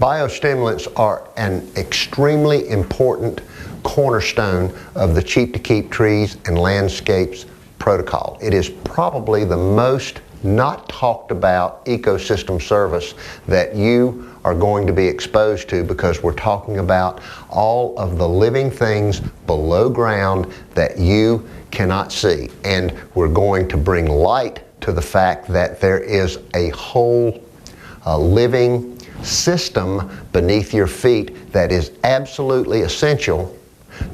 Biostimulants are an extremely important cornerstone of the Cheap to Keep Trees and Landscapes protocol. It is probably the most not talked about ecosystem service that you are going to be exposed to, because we're talking about all of the living things below ground that you cannot see. And we're going to bring light to the fact that there is a whole living system beneath your feet that is absolutely essential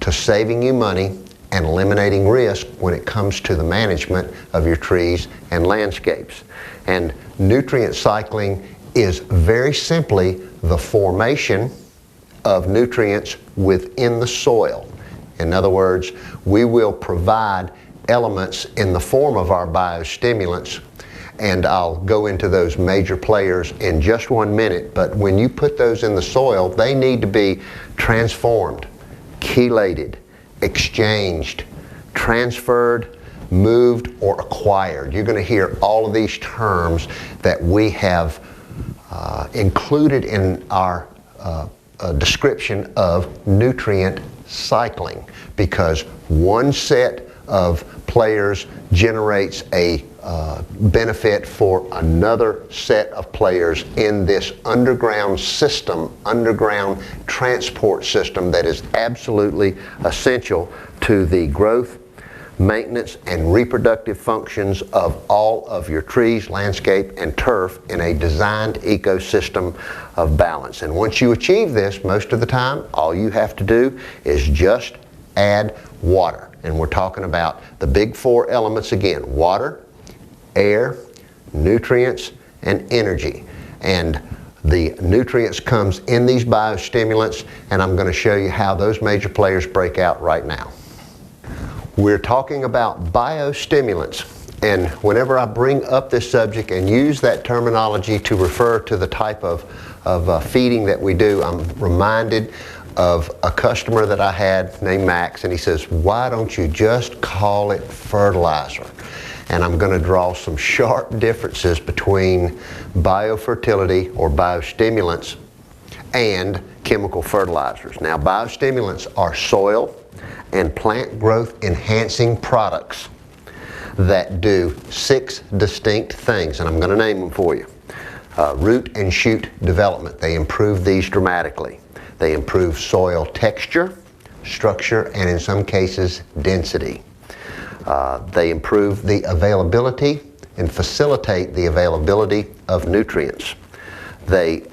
to saving you money and eliminating risk when it comes to the management of your trees and landscapes. And nutrient cycling is very simply the formation of nutrients within the soil. In other words, we will provide elements in the form of our biostimulants, and I'll go into those major players in just 1 minute, but when you put those in the soil, they need to be transformed, chelated, exchanged, transferred, moved, or acquired. You're going to hear all of these terms that we have included in our description of nutrient cycling, because one set of players generates a benefit for another set of players in this underground system, underground transport system that is absolutely essential to the growth, maintenance, and reproductive functions of all of your trees, landscape, and turf in a designed ecosystem of balance. And once you achieve this, most of the time, all you have to do is just add water. And we're talking about the big four elements again: water, air, nutrients, and energy. And the nutrients comes in these biostimulants, and I'm going to show you how those major players break out right now. We're talking about biostimulants, and whenever I bring up this subject and use that terminology to refer to the type of feeding that we do, I'm reminded of a customer that I had named Max, and he says, "Why don't you just call it fertilizer?" And I'm going to draw some sharp differences between biofertility or biostimulants and chemical fertilizers. Now, biostimulants are soil and plant growth enhancing products that do 6 distinct things, and I'm going to name them for you. Root and shoot development. They improve these dramatically. They improve soil texture, structure, and in some cases, density. They improve the availability and facilitate the availability of nutrients. They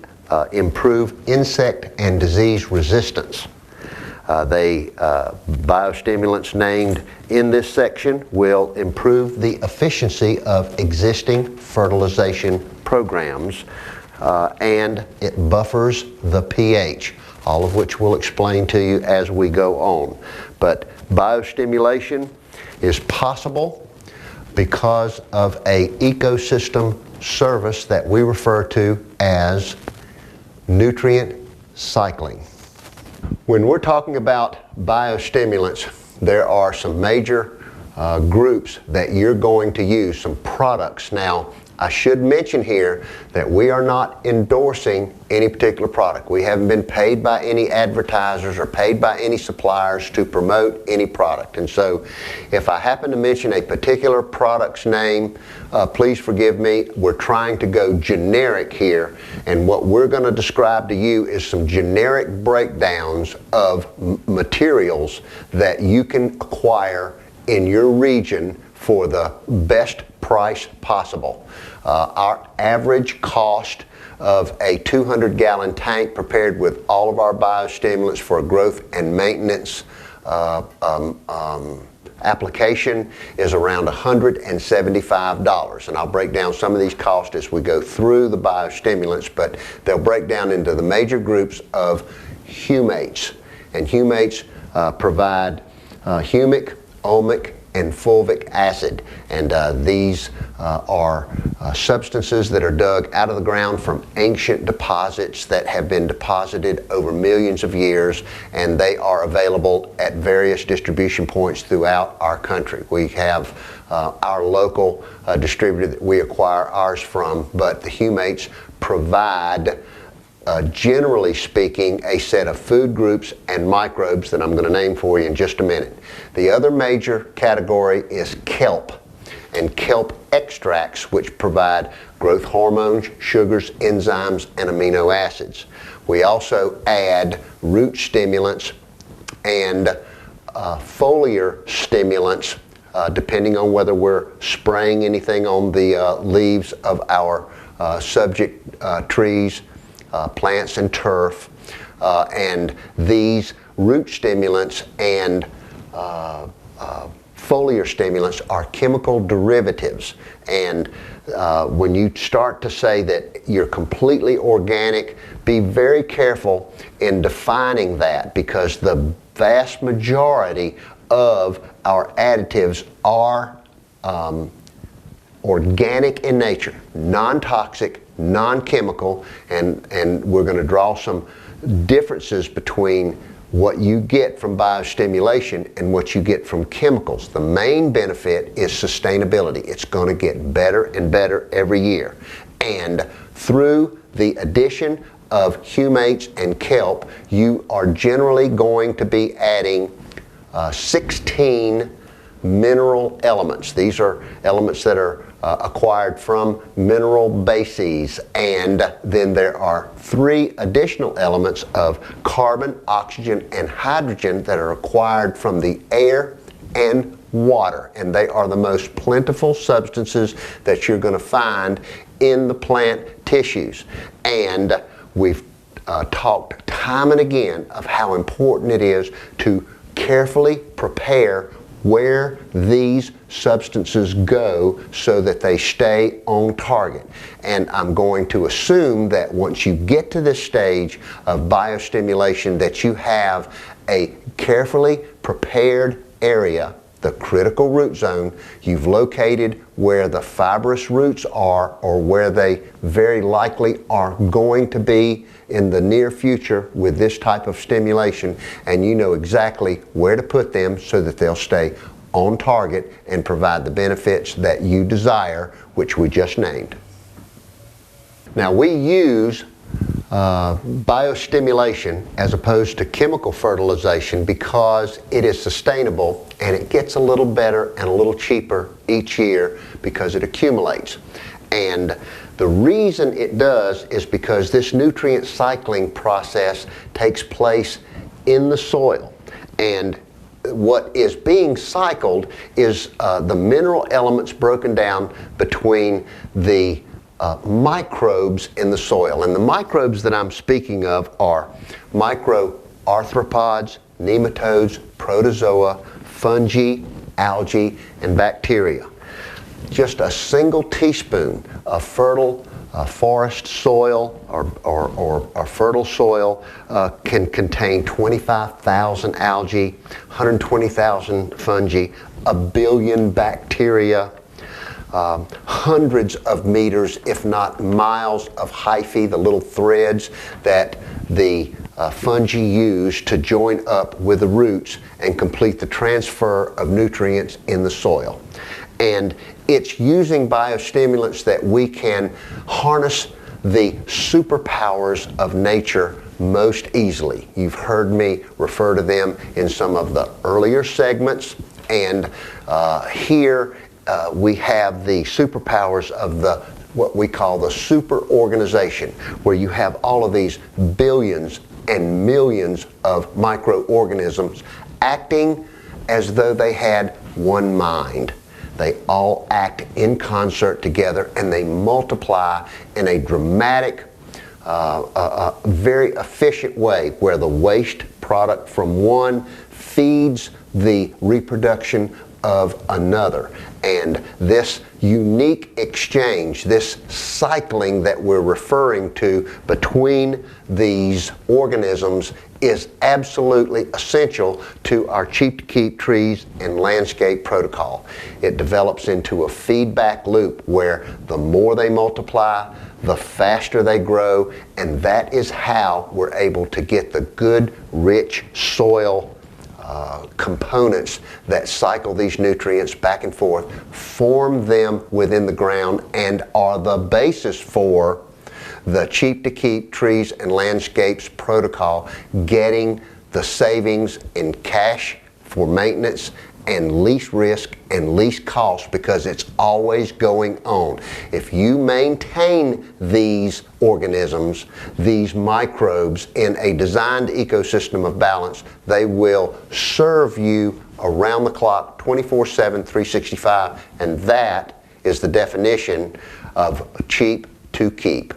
improve insect and disease resistance. Biostimulants named in this section will improve the efficiency of existing fertilization programs, and it buffers the pH, all of which we'll explain to you as we go on. But biostimulation is possible because of an ecosystem service that we refer to as nutrient cycling. When we're talking about biostimulants, there are some major groups that you're going to use, some products. Now, I should mention here that we are not endorsing any particular product. We haven't been paid by any advertisers or paid by any suppliers to promote any product. And so if I happen to mention a particular product's name, please forgive me. We're trying to go generic here, and what we're going to describe to you is some generic breakdowns of materials that you can acquire in your region for the best price possible. Our average cost of a 200-gallon tank prepared with all of our biostimulants for a growth and maintenance application is around $175. And I'll break down some of these costs as we go through the biostimulants, but they'll break down into the major groups of humates. And humates provide humic, omic, and fulvic acid, and these are substances that are dug out of the ground from ancient deposits that have been deposited over millions of years, and they are available at various distribution points throughout our country. We have our local distributor that we acquire ours from, but the humates provide generally speaking, a set of food groups and microbes that I'm going to name for you in just a minute. The other major category is kelp, and kelp extracts, which provide growth hormones, sugars, enzymes, and amino acids. We also add root stimulants and foliar stimulants, depending on whether we're spraying anything on the leaves of our subject trees, plants and turf, and these root stimulants and foliar stimulants are chemical derivatives. And when you start to say that you're completely organic, be very careful in defining that, because the vast majority of our additives are organic in nature, non-toxic, non-chemical, and we're going to draw some differences between what you get from biostimulation and what you get from chemicals. The main benefit is sustainability. It's going to get better and better every year. And through the addition of humates and kelp, you are generally going to be adding 16 mineral elements. These are elements that are acquired from mineral bases, and then there are 3 additional elements of carbon, oxygen, and hydrogen that are acquired from the air and water, and they are the most plentiful substances that you're going to find in the plant tissues. And we've talked time and again of how important it is to carefully prepare where these substances go so that they stay on target. And I'm going to assume that once you get to this stage of biostimulation, that you have a carefully prepared area, the critical root zone. You've located where the fibrous roots are, or where they very likely are going to be in the near future with this type of stimulation, and you know exactly where to put them so that they'll stay on target and provide the benefits that you desire, which we just named. Now, we use biostimulation as opposed to chemical fertilization because it is sustainable, and it gets a little better and a little cheaper each year because it accumulates. And the reason it does is because this nutrient cycling process takes place in the soil, and what is being cycled is the mineral elements broken down between the microbes in the soil. And the microbes that I'm speaking of are microarthropods, nematodes, protozoa, fungi, algae, and bacteria. Just a single teaspoon of fertile forest soil or fertile soil can contain 25,000 algae, 120,000 fungi, a billion bacteria, hundreds of meters, if not miles, of hyphae, the little threads that the fungi use to join up with the roots and complete the transfer of nutrients in the soil. And it's using biostimulants that we can harness the superpowers of nature most easily. You've heard me refer to them in some of the earlier segments, and here we have the superpowers of what we call the superorganization, where you have all of these billions and millions of microorganisms acting as though they had one mind. They all act in concert together, and they multiply in a dramatic, very efficient way, where the waste product from one feeds the reproduction of another. And this unique exchange, this cycling that we're referring to between these organisms, is absolutely essential to our cheap to keep trees and landscape protocol. It develops into a feedback loop where the more they multiply, the faster they grow, and that is how we're able to get the good, rich soil components that cycle these nutrients back and forth, form them within the ground, and are the basis for the Cheap to Keep Trees and Landscapes protocol, getting the savings in cash for maintenance and least risk and least cost, because it's always going on. If you maintain these organisms, these microbes, in a designed ecosystem of balance, they will serve you around the clock, 24/7, 365, and that is the definition of cheap to keep.